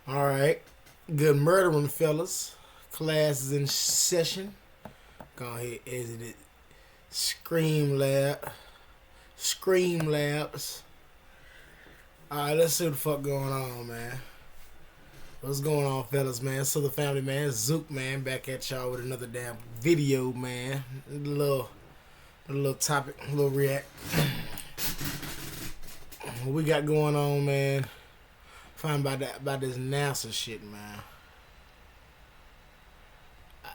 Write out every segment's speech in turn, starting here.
All right. Good murdering, fellas. Class is in session. Go ahead, exit it. Scream Lab. Scream Labs. Alright, let's see what the fuck going on, man. What's going on, fellas, man? So the family, man. Zook, man. Back at y'all with another damn video, man. A little topic, a little react. What we got going on, man? Find about this NASA shit, man.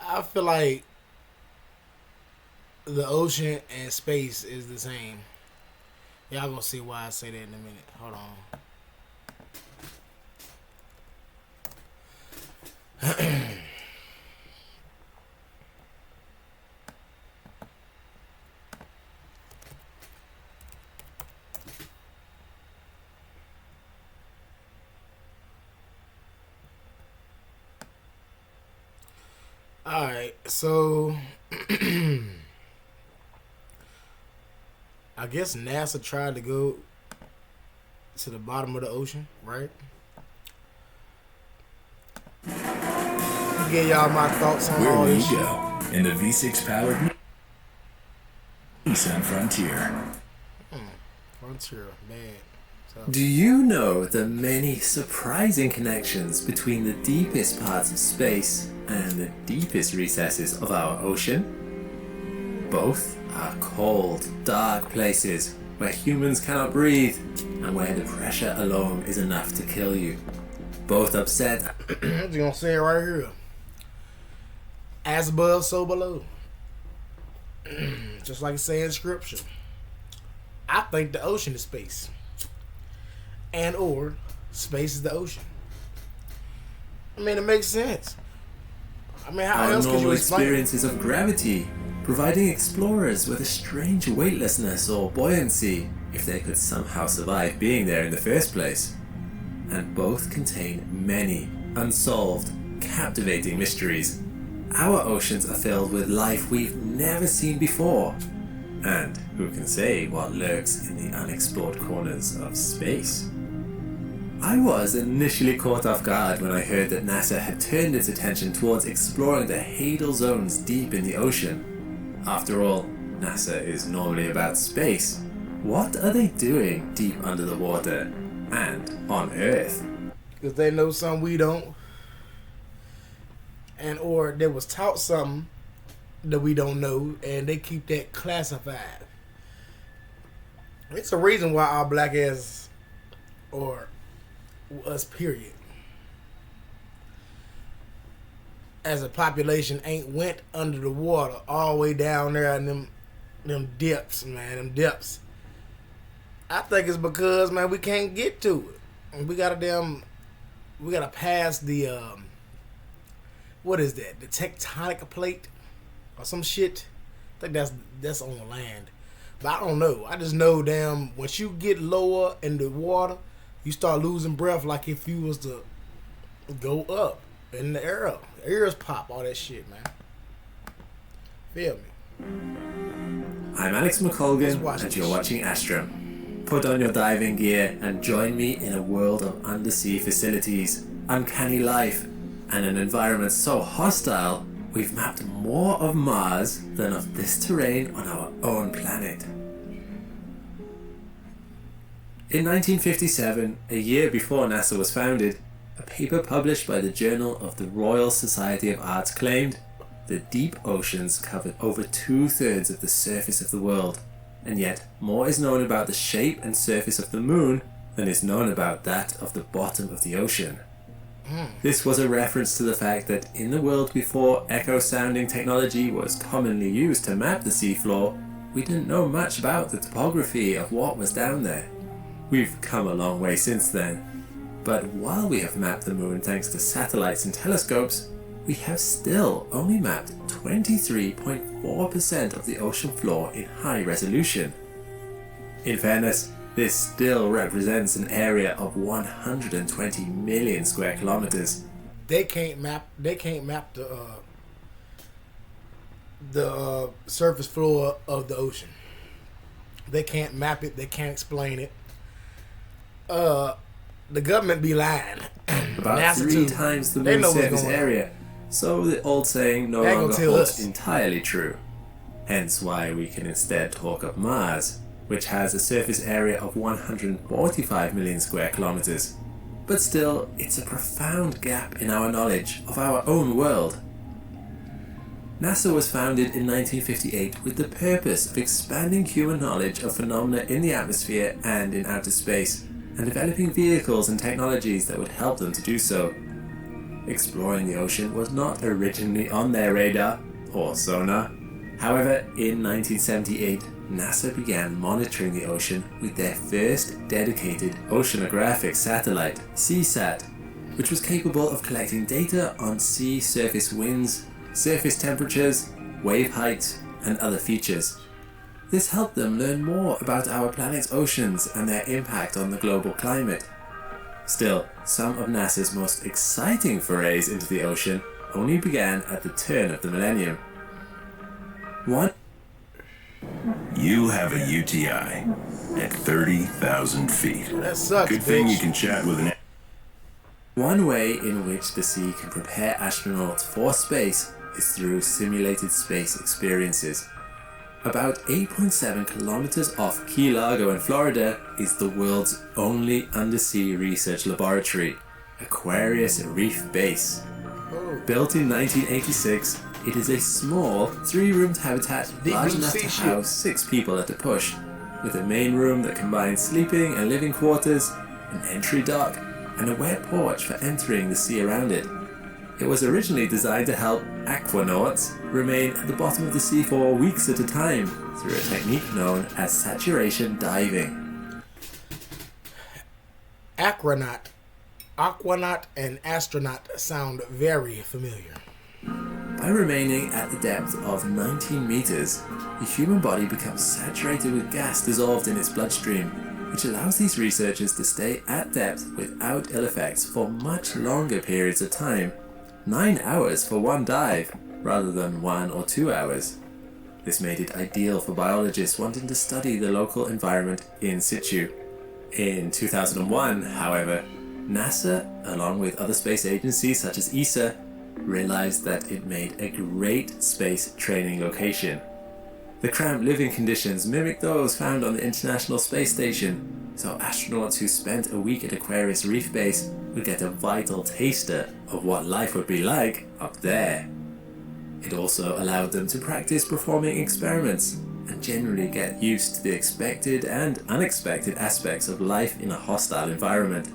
I feel like the ocean and space is the same. Y'all gonna see why I say that in a minute. Hold on. Alright, so I guess NASA tried to go to the bottom of the ocean, right? I'll give y'all my thoughts on all this shit. Where we go in the V6 powered Nissan Frontier. Frontier, man. Do you know the many surprising connections between the deepest parts of space and the deepest recesses of our ocean? Both are cold, dark places where humans cannot breathe and where the pressure alone is enough to kill you. Both upset. I'm just gonna say it right here. As above, so below. Just like it says in scripture. I think the ocean is space. And or space is the ocean. I mean, it makes sense. I mean, how Our else could you normal explain it? experiences of gravity, providing explorers with a strange weightlessness or buoyancy if they could somehow survive being there in the first place. And both contain many unsolved, captivating mysteries. Our oceans are filled with life we've never seen before. And who can say what lurks in the unexplored corners of space? I was initially caught off guard when I heard that NASA had turned its attention towards exploring the Hadal zones deep in the ocean. After all, NASA is normally about space. What are they doing deep under the water and on Earth? Because they know something we don't. And or they was taught something that we don't know, and they keep that classified. It's a reason why our black ass, or us period, as a population ain't went under the water all the way down there in them depths, man, them depths. I think it's because, man, we can't get to it. We gotta pass the what is that? The tectonic plate or some shit. I think that's on the land. But I don't know. I just know, damn, once you get lower in the water, you start losing breath like if you was to go up in the air. Ears pop, all that shit, man. Feel me? I'm Alex McColgan, and you're watching Astrum. Put on your diving gear and join me in a world of undersea facilities, uncanny life, and an environment so hostile we've mapped more of Mars than of this terrain on our own planet. In 1957, a year before NASA was founded, a paper published by the Journal of the Royal Society of Arts claimed the deep oceans covered over 2/3 of the surface of the world, and yet more is known about the shape and surface of the moon than is known about that of the bottom of the ocean. This was a reference to the fact that in the world before echo-sounding technology was commonly used to map the seafloor, we didn't know much about the topography of what was down there. We've come a long way since then, but while we have mapped the moon thanks to satellites and telescopes, we have still only mapped 23.4% of the ocean floor in high resolution. In fairness, this still represents an area of 120 million square kilometers. They can't map the surface floor of the ocean. They can't map it. They can't explain it. The government be lying. about NASA 3 too. times the They moon's know what's surface going on. area, so the old saying no They ain't longer gonna tell holds us. entirely true. Hence why we can instead talk of Mars, which has a surface area of 145 million square kilometers. But still, it's a profound gap in our knowledge of our own world. NASA was founded in 1958 with the purpose of expanding human knowledge of phenomena in the atmosphere and in outer space, and developing vehicles and technologies that would help them to do so. Exploring the ocean was not originally on their radar, or sonar. However, in 1978, NASA began monitoring the ocean with their first dedicated oceanographic satellite, CSAT, which was capable of collecting data on sea surface winds, surface temperatures, wave heights, and other features. This helped them learn more about our planet's oceans and their impact on the global climate. Still, some of NASA's most exciting forays into the ocean only began at the turn of the millennium. You have a UTI at 30,000 feet. That sucks, Good thing bitch. you can chat with an... One way in which the sea can prepare astronauts for space is through simulated space experiences. About 8.7 kilometers off Key Largo in Florida is the world's only undersea research laboratory, Aquarius Reef Base. Built in 1986, it is a small, 3-roomed habitat Deep large blue enough to sea ship. house 6 people at a push, with a main room that combines sleeping and living quarters, an entry dock, and a wet porch for entering the sea around it. It was originally designed to help aquanauts remain at the bottom of the sea for weeks at a time through a technique known as saturation diving. Aquanaut and astronaut sound very familiar. By remaining at the depth of 19 meters, the human body becomes saturated with gas dissolved in its bloodstream, which allows these researchers to stay at depth without ill effects for much longer periods of time. 9 hours for one dive, rather than 1 or 2 hours. This made it ideal for biologists wanting to study the local environment in situ. In 2001, however, NASA, along with other space agencies such as ESA, realized that it made a great space training location. The cramped living conditions mimic those found on the International Space Station, so astronauts who spent a week at Aquarius Reef Base would get a vital taster of what life would be like up there. It also allowed them to practice performing experiments and generally get used to the expected and unexpected aspects of life in a hostile environment.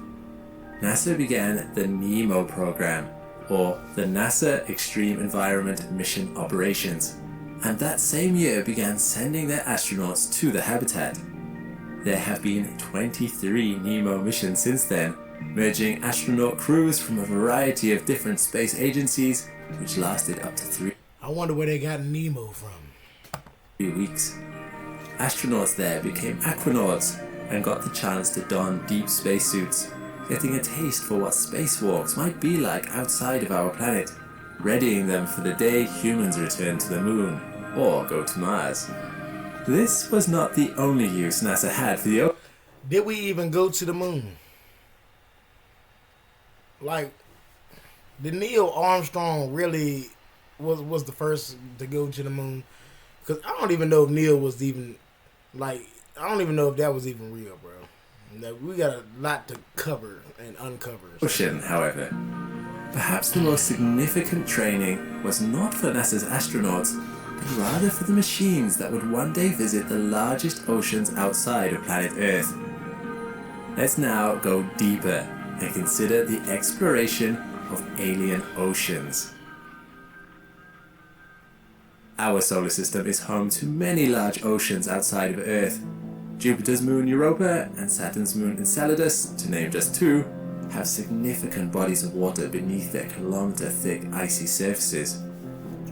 NASA began the NEMO program, or the NASA Extreme Environment Mission Operations, and that same year began sending their astronauts to the habitat. There have been 23 NEMO missions since then, merging astronaut crews from a variety of different space agencies, which lasted up to 3 I wonder where they got Nemo from. weeks. Astronauts there became aquanauts and got the chance to don deep spacesuits, getting a taste for what spacewalks might be like outside of our planet, readying them for the day humans return to the moon or go to Mars. This was not the only use NASA had for the Did we even go to the moon? Like, did Neil Armstrong really was the first to go to the moon? Because I don't even know if Neil was even, like, I don't even know if that was even real, bro. Like, we got a lot to cover and uncover. ocean, however. Perhaps the most significant training was not for NASA's astronauts, but rather for the machines that would one day visit the largest oceans outside of planet Earth. Let's now go deeper and consider the exploration of alien oceans. Our solar system is home to many large oceans outside of Earth. Jupiter's moon Europa and Saturn's moon Enceladus, to name just 2, have significant bodies of water beneath their kilometer-thick icy surfaces.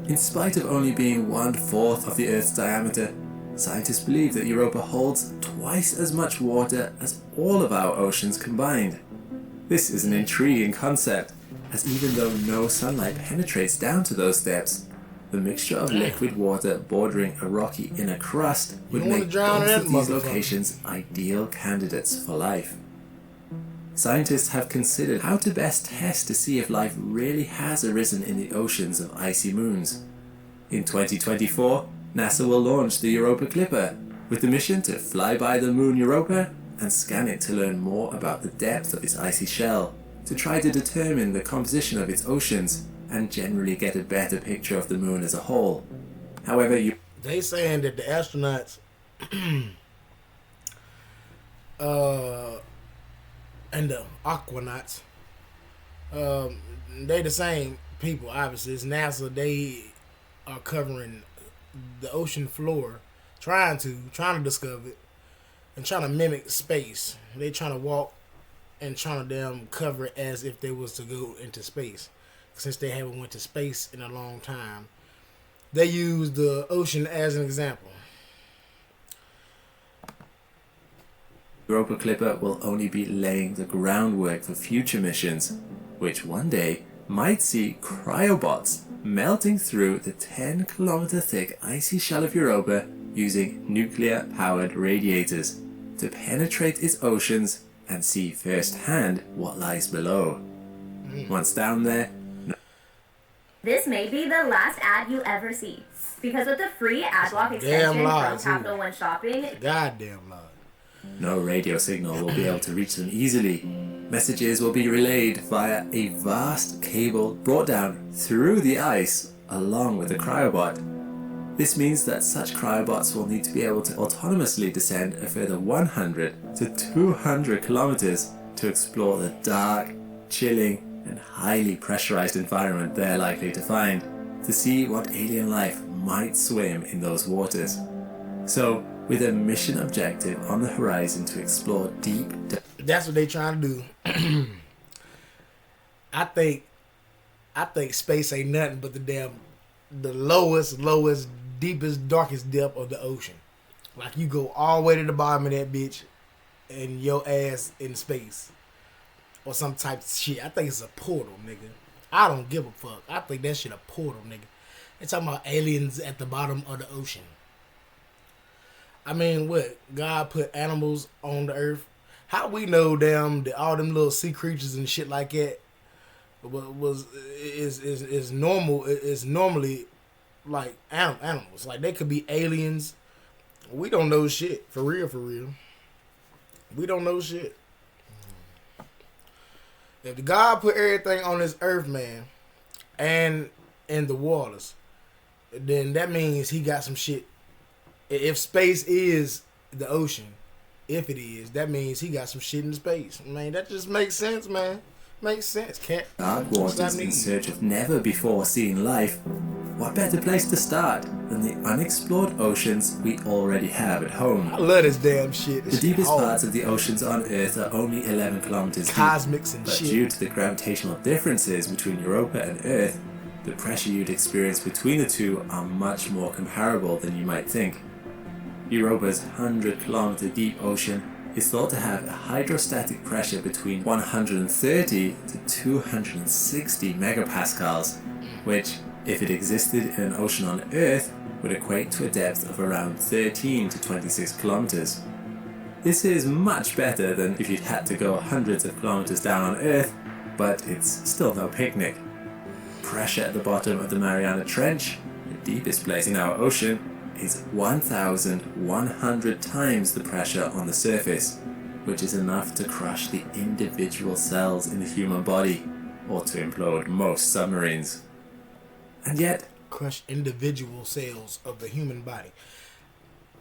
In spite of only being 1/4 of the Earth's diameter, scientists believe that Europa holds twice as much water as all of our oceans combined. This is an intriguing concept, as even though no sunlight penetrates down to those depths, the mixture of liquid water bordering a rocky inner crust would You wanna make drown both in of that these motherfucker. locations ideal candidates for life. scientists have considered how to best test to see if life really has arisen in the oceans of icy moons. In 2024, NASA will launch the Europa Clipper, with the mission to fly by the moon Europa and scan it to learn more about the depth of its icy shell, to try to determine the composition of its oceans and generally get a better picture of the moon as a whole. However, they saying that the astronauts and the aquanauts, they the same people, obviously. It's NASA. They are covering the ocean floor, trying to discover it and trying to mimic space. They trying to walk and trying to damn cover it as if they was to go into space. Since they haven't went to space in a long time, they use the ocean as an example. Europa Clipper will only be laying the groundwork for future missions, which one day might see cryobots melting through the 10-kilometer thick icy shell of Europa using nuclear-powered radiators to penetrate its oceans and see firsthand what lies below. Once down there, this may be the last ad you ever see, because with the free AdBlock extension from Capital One Shopping, goddamn lies. No radio signal will be able to reach them easily. Messages will be relayed via a vast cable brought down through the ice along with the cryobot. This means that such cryobots will need to be able to autonomously descend a further 100 to 200 kilometers to explore the dark, chilling, and highly pressurized environment they're likely to find, to see what alien life might swim in those waters. So, with a mission objective on the horizon to explore deep... That's what they trying to do. I think space ain't nothing but the lowest, deepest, darkest depth of the ocean. Like, you go all the way to the bottom of that bitch and your ass in space. Or some type of shit. I think it's a portal, nigga. I don't give a fuck. I think that shit a portal, nigga. They're talking about aliens at the bottom of the ocean. I mean, what? God put animals on the earth? How we know that all them little sea creatures and shit like that is normal? Is normally like animals. Like, they could be aliens. We don't know shit. For real. We don't know shit. If the God put everything on this earth, man, and in the waters, then that means he got some shit. If space is the ocean, if it is, that means he got some shit in space. Man, that just makes sense, man. Makes sense, cat. Dark waters in search of never before seen life. What better place to start than the unexplored oceans we already have at home? I love this damn shit. The deepest parts of the oceans on Earth are only 11 kilometers Cosmics deep, and but shit. due to the gravitational differences between Europa and Earth, the pressure you'd experience between the two are much more comparable than you might think. Europa's 100-kilometer deep ocean is thought to have a hydrostatic pressure between 130 to 260 megapascals, which, if it existed in an ocean on Earth, would equate to a depth of around 13 to 26 kilometers. This is much better than if you'd had to go hundreds of kilometers down on Earth, but it's still no picnic. Pressure at the bottom of the Mariana Trench, the deepest place in our ocean, is 1,100 times the pressure on the surface, which is enough to crush the individual cells in the human body, or to implode most submarines. And yet, crush individual cells of the human body.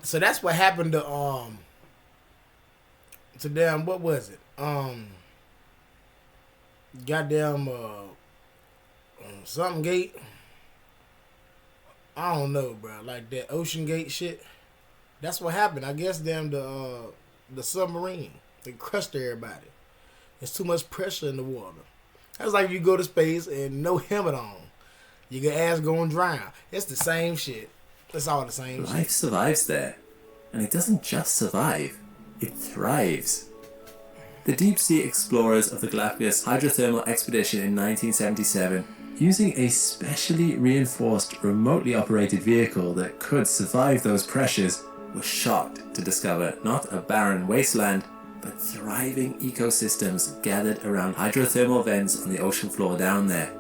So that's what happened to what was it? Goddamn something gate. I don't know, bro. Like that Ocean Gate shit. That's what happened. I guess the submarine, they crushed everybody. There's too much pressure in the water. That's like you go to space and no helmet on. Your ass going to drown. It's the same shit. It's all the same shit. Life survives there. And it doesn't just survive, it thrives. The deep sea explorers of the Galapagos hydrothermal expedition in 1977, using a specially reinforced remotely operated vehicle that could survive those pressures, were shocked to discover not a barren wasteland, but thriving ecosystems gathered around hydrothermal vents on the ocean floor down there.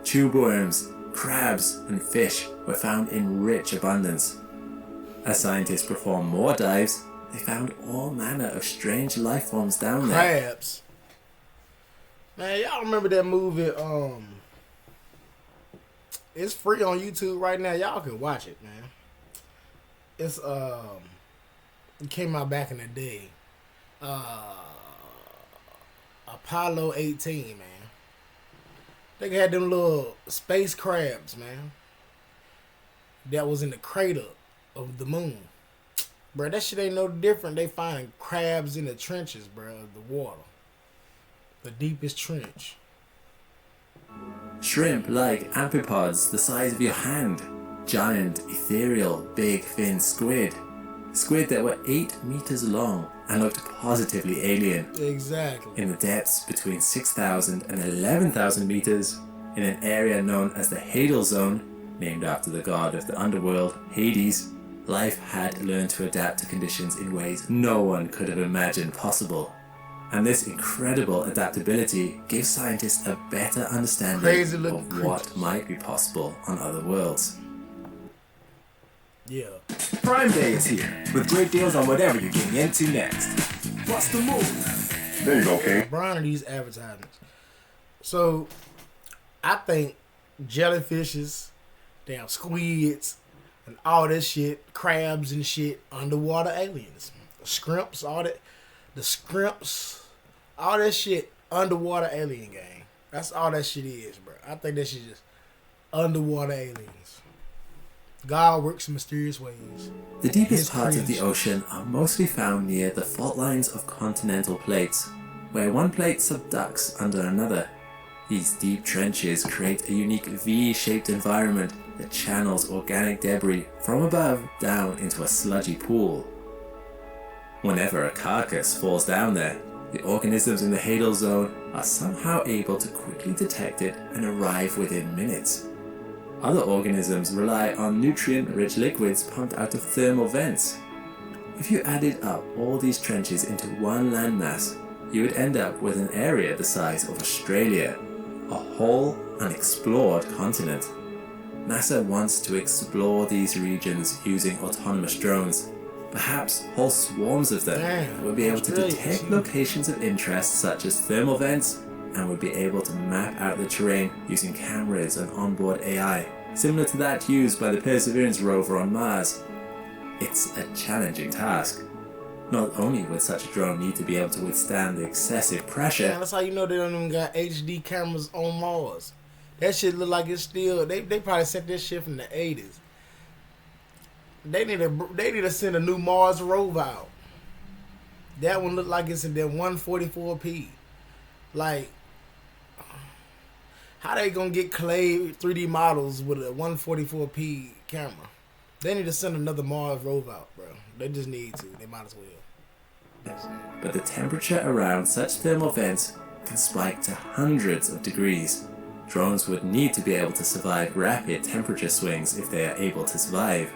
Tube worms, crabs, and fish were found in rich abundance. As scientists performed more dives, they found all manner of strange life forms down there. Crabs. Man, y'all remember that movie? It's free on YouTube right now. Y'all can watch it, man. It's it came out back in the day. Apollo 18, man. They had them little space crabs, man. That was in the crater of the moon. Bro, that shit ain't no different. They find crabs in the trenches, bro, of the water. The deepest trench. Shrimp like amphipods the size of your hand. Giant, ethereal, big fin squid. Squid that were 8 meters long and looked positively alien. Exactly. In the depths between 6,000 and 11,000 meters, in an area known as the Hadal Zone, named after the god of the underworld, Hades, life had learned to adapt to conditions in ways no one could have imagined possible. And this incredible adaptability gives scientists a better understanding of what might be possible on other worlds. Yeah. Prime Day is here, with great deals on whatever you're getting into next. What's the move? There you go, King. Brian are these advertisements. So, I think jellyfishes, damn squids, and all this shit, crabs and shit, underwater aliens. Scrimps, all that. The scrimps, all that shit, underwater alien gang. That's all that shit is, bro. I think that shit just underwater aliens. God works in mysterious ways. The deepest parts of the ocean are mostly found near the fault lines of continental plates, where one plate subducts under another. These deep trenches create a unique V-shaped environment that channels organic debris from above down into a sludgy pool. Whenever a carcass falls down there, the organisms in the Hadal Zone are somehow able to quickly detect it and arrive within minutes. Other organisms rely on nutrient-rich liquids pumped out of thermal vents. If you added up all these trenches into one landmass, you would end up with an area the size of Australia, a whole unexplored continent. NASA wants to explore these regions using autonomous drones, perhaps whole swarms of them that would be able to detect locations of interest such as thermal vents, and would be able to map out the terrain using cameras and onboard AI, similar to that used by the Perseverance rover on Mars. It's a challenging task. Not only would such a drone need to be able to withstand the excessive pressure... Man, that's how you know they don't even got HD cameras on Mars. That shit look like it's still... They probably sent this shit from the 80s. They need to send a new Mars rover out. That one look like it's in their 144p. Like, how they gonna get clay 3D models with a 144p camera? They need to send another Mars rover out, bro. They just need to. They might as well. But the temperature around such thermal vents can spike to hundreds of degrees. Drones would need to be able to survive rapid temperature swings if they are able to survive.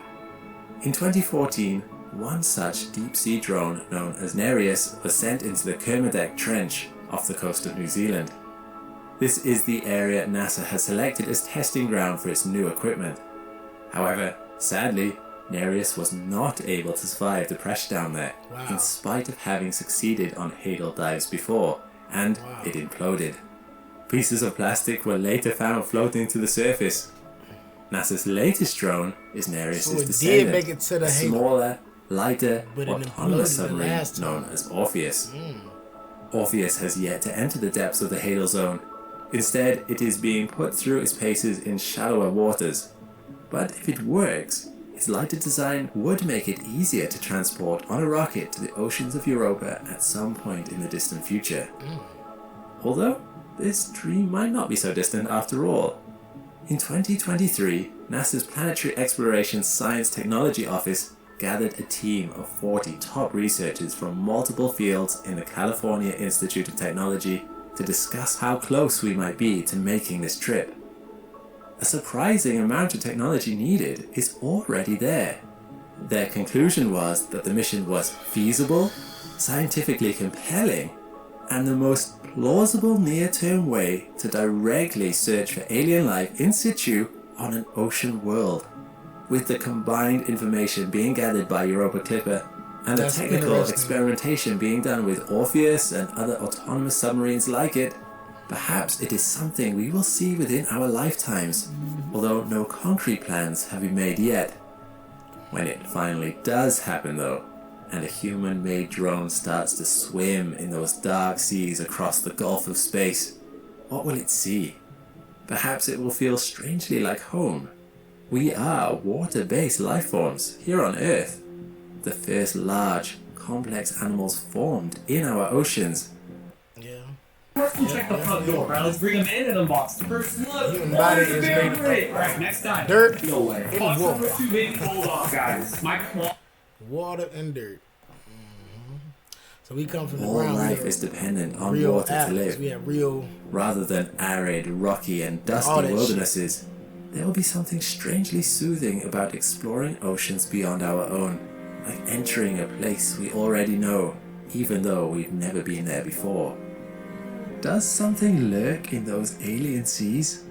In 2014, one such deep-sea drone known as Nereus was sent into the Kermadec Trench off the coast of New Zealand. This is the area NASA has selected as testing ground for its new equipment. However, sadly, Nereus was not able to survive the pressure down there, in spite of having succeeded on Hadal dives before, and it imploded. Pieces of plastic were later found floating to the surface. NASA's latest drone is Nereus' descendant, a smaller, lighter, autonomous submarine known as Orpheus. Orpheus has yet to enter the depths of the Hadal Zone. Instead, it is being put through its paces in shallower waters. But if it works, its lighter design would make it easier to transport on a rocket to the oceans of Europa at some point in the distant future. Although, this dream might not be so distant after all. In 2023, NASA's Planetary Exploration Science Technology Office gathered a team of 40 top researchers from multiple fields in the California Institute of Technology to discuss how close we might be to making this trip. A surprising amount of technology needed is already there. Their conclusion was that the mission was feasible, scientifically compelling, and the most plausible near-term way to directly search for alien life in situ on an ocean world. With the combined information being gathered by Europa Clipper and the technical experimentation being done with Orpheus and other autonomous submarines like it, perhaps it is something we will see within our lifetimes, although no concrete plans have been made yet. When it finally does happen though, and a human-made drone starts to swim in those dark seas across the Gulf of Space, what will it see? Perhaps it will feel strangely like home. We are water-based life forms here on Earth. The first large, complex animals formed in our oceans. Yeah. Check the front door, right? Let's bring them in and unbox the person. Look, Human body is made of Alright, next time. dirt No way. and Box water. number 2, baby. Hold on, guys. My claw. Water and dirt. So we come from the All ground. life is dependent on real water to atlas. live. We have real. Rather than arid, rocky and All dusty that wildernesses, there will be something strangely soothing about exploring oceans beyond our own, like entering a place we already know, even though we've never been there before. Does something lurk in those alien seas?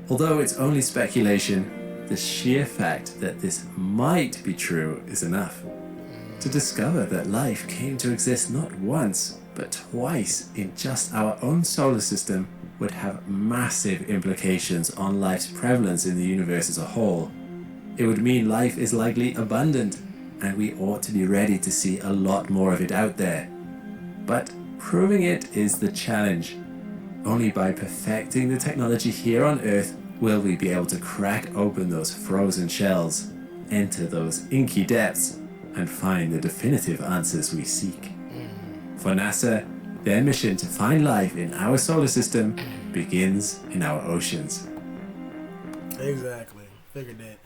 Although it's only speculation, the sheer fact that this might be true is enough to discover that life came to exist not once, but twice in just our own solar system would have massive implications on life's prevalence in the universe as a whole. It would mean life is likely abundant, and we ought to be ready to see a lot more of it out there. But proving it is the challenge. Only by perfecting the technology here on Earth will we be able to crack open those frozen shells, enter those inky depths, and find the definitive answers we seek. For NASA, their mission to find life in our solar system begins in our oceans. Exactly. Figured that.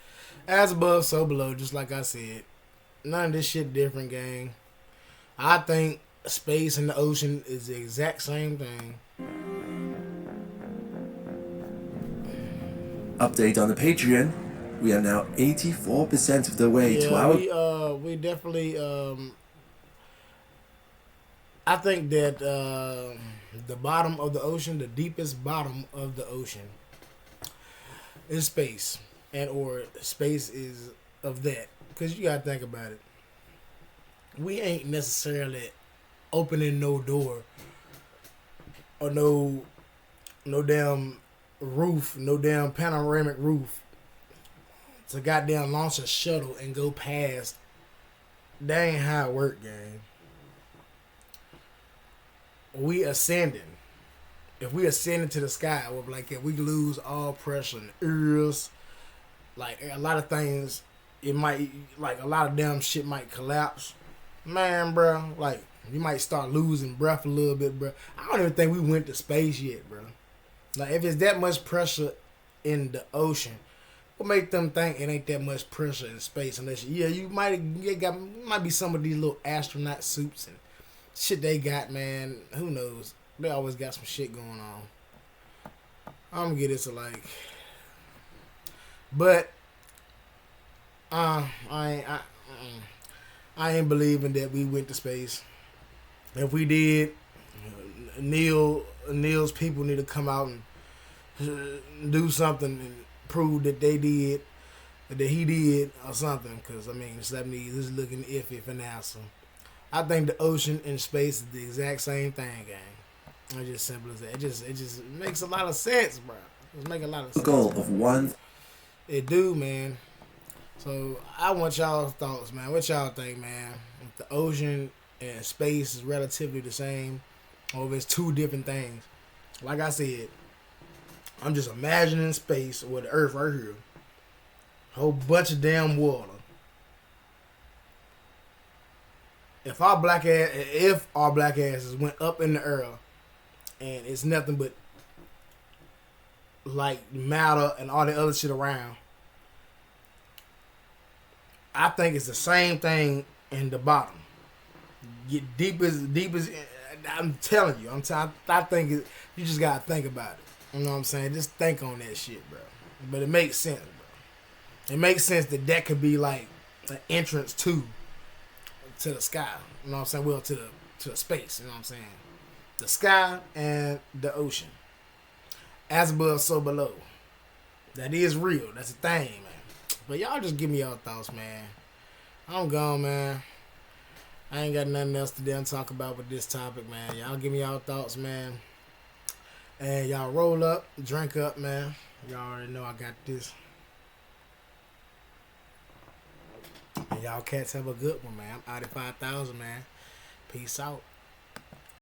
As above, so below, just like I said. None of this shit different, gang. I think space and the ocean is the exact same thing. Update on the Patreon. We are now 84% of the way to our... we definitely, I think that the bottom of the ocean, the deepest bottom of the ocean is space. And or space is of that. Because you got to think about it. We ain't necessarily opening no door or no damn roof, no damn panoramic roof to goddamn launch a shuttle and go past. That ain't how it work, gang. We ascending. If we ascend into the sky, we're like, if we lose all pressure in the ears, like a lot of things, it might, like a lot of damn shit might collapse. Man, bro, like you might start losing breath a little bit, bro. I don't even think we went to space yet, bro. Like if it's that much pressure in the ocean, what make them think it ain't that much pressure in space? Unless you might be some of these little astronaut suits and shit they got, man. Who knows? They always got some shit going on. I'm gonna get it to like, but I ain't believing that we went to space. If we did, Neil's people need to come out and do something and prove that they did, that he did or something. Because I mean, this is looking iffy for NASA. I think the ocean and space is the exact same thing, gang. It's just simple as that. It just makes a lot of sense, bro. It makes a lot of sense. Goal of one. It do, man. So I want y'all's thoughts, man. What y'all think, man? If the ocean and space is relatively the same, or if it's two different things. Like I said, I'm just imagining space with the Earth right here. Whole bunch of damn water. If our black asses went up in the air and it's nothing but like matter and all the other shit around, I think it's the same thing in the bottom. Get deep as I'm telling you. I think you just gotta think about it. You know what I'm saying? Just think on that shit, bro. But it makes sense, bro. It makes sense that could be like an entrance to to the sky. You know what I'm saying? Well, to the space. You know what I'm saying? The sky and the ocean. As above, so below. That is real. That's a thing, man. But y'all just give me y'all thoughts, man. I'm gone, man. I ain't got nothing else to damn talk about with this topic, man. Y'all give me y'all thoughts, man. And y'all roll up, drink up, man. Y'all already know I got this. And y'all cats have a good one, man. I'm out at 5,000, man. Peace out.